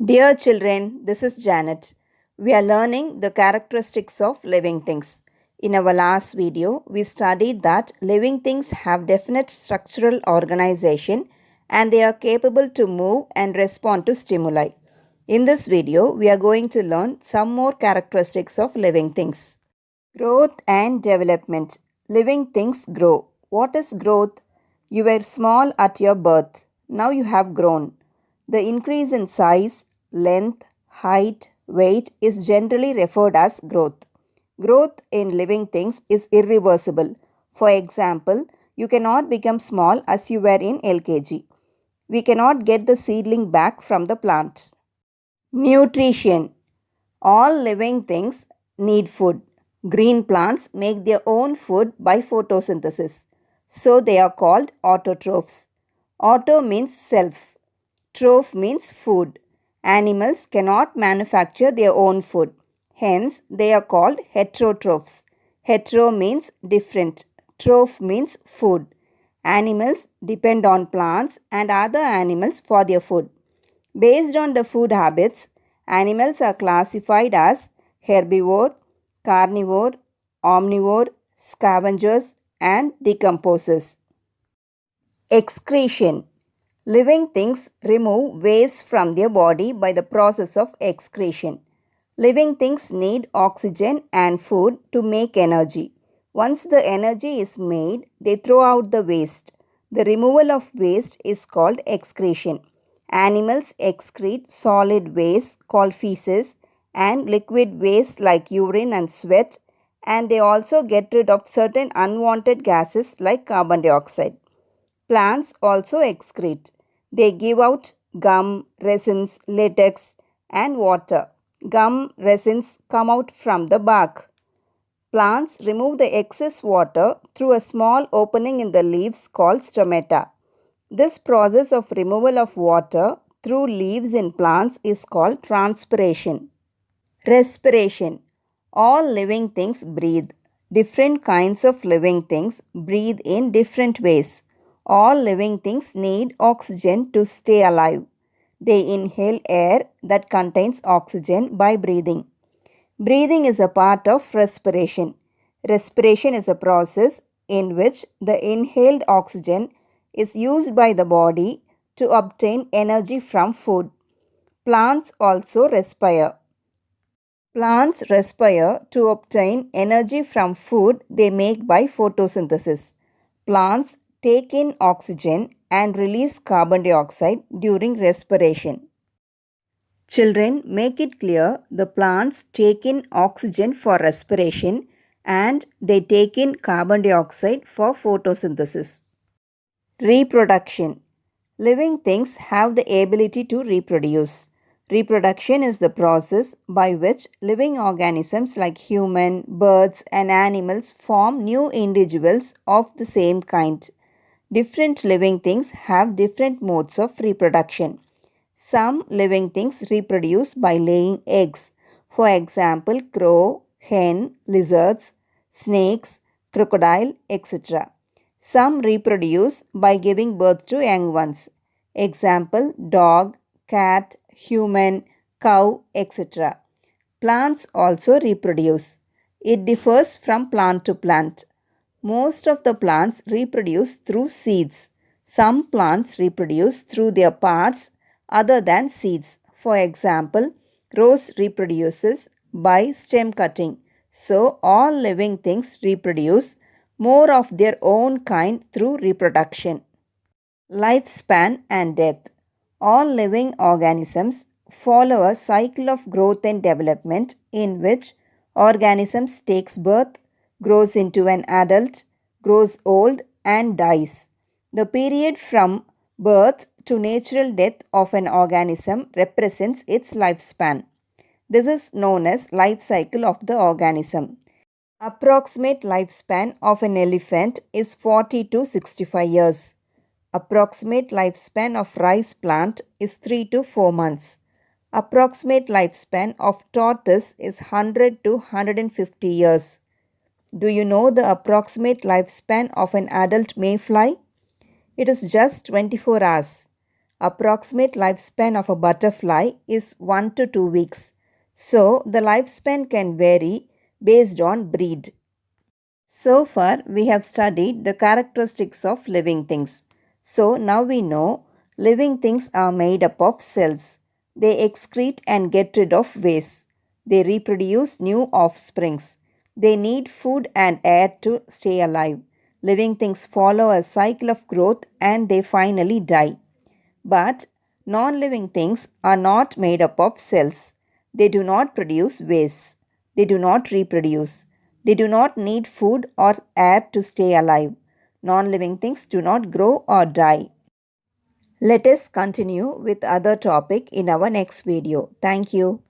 Dear children, this is Janet. We are learning the characteristics of living things. In our last video, we studied that living things have definite structural organization and they are capable to move and respond to stimuli. In this video, we are going to learn some more characteristics of living things. Growth and development. Living things grow. What is growth? You were small at your birth. Now you have grown. The increase in size, length, height, weight is generally referred as growth. Growth in living things is irreversible. For example, you cannot become small as you were in LKG. We cannot get the seedling back from the plant. Nutrition. All living things need food. Green plants make their own food by photosynthesis. So they are called autotrophs. Auto means self. Troph means food. Animals cannot manufacture their own food. Hence, they are called heterotrophs. Hetero means different. Troph means food. Animals depend on plants and other animals for their food. Based on the food habits, animals are classified as herbivore, carnivore, omnivore, scavengers, and decomposers. Excretion. Living things remove waste from their body by the process of excretion. Living things need oxygen and food to make energy. Once the energy is made, they throw out the waste. The removal of waste is called excretion. Animals excrete solid waste called feces and liquid waste like urine and sweat, and they also get rid of certain unwanted gases like carbon dioxide. Plants also excrete. They give out gum, resins, latex, and water. Gum resins come out from the bark. Plants remove the excess water through a small opening in the leaves called stomata. This process of removal of water through leaves in plants is called transpiration. Respiration. All living things breathe. Different kinds of living things breathe in different ways. All living things need oxygen to stay alive. They inhale air that contains oxygen by breathing. Breathing is a part of respiration. Respiration is a process in which the inhaled oxygen is used by the body to obtain energy from food. Plants also respire. Plants respire to obtain energy from food they make by photosynthesis. Plants take in oxygen and release carbon dioxide during respiration. Children, make it clear the plants take in oxygen for respiration and they take in carbon dioxide for photosynthesis. Reproduction. Living things have the ability to reproduce. Reproduction is the process by which living organisms like human, birds, and animals form new individuals of the same kind. Different living things have different modes of reproduction. Some living things reproduce by laying eggs. For example, crow, hen, lizards, snakes, crocodile, etc. Some reproduce by giving birth to young ones. Example, dog, cat, human, cow, etc. Plants also reproduce. It differs from plant to plant. Most of the plants reproduce through seeds. Some plants reproduce through their parts other than seeds. For example, rose reproduces by stem cutting. So, all living things reproduce more of their own kind through reproduction. Lifespan and death. All living organisms follow a cycle of growth and development in which organisms takes birth, grows into an adult, grows old and dies. The period from birth to natural death of an organism represents its lifespan. This is known as life cycle of the organism. Approximate lifespan of an elephant is 40 to 65 years. Approximate lifespan of rice plant is 3 to 4 months. Approximate lifespan of tortoise is 100 to 150 years. Do you know the approximate lifespan of an adult mayfly? It is just 24 hours. Approximate lifespan of a butterfly is 1 to 2 weeks. So, the lifespan can vary based on breed. So far, we have studied the characteristics of living things. So, now we know living things are made up of cells. They excrete and get rid of waste. They reproduce new offsprings. They need food and air to stay alive. Living things follow a cycle of growth and they finally die. But non living things are not made up of cells. They do not produce waste. They do not reproduce. They do not need food or air to stay alive. Non living things do not grow or die. Let us continue with other topic in our next video. Thank you.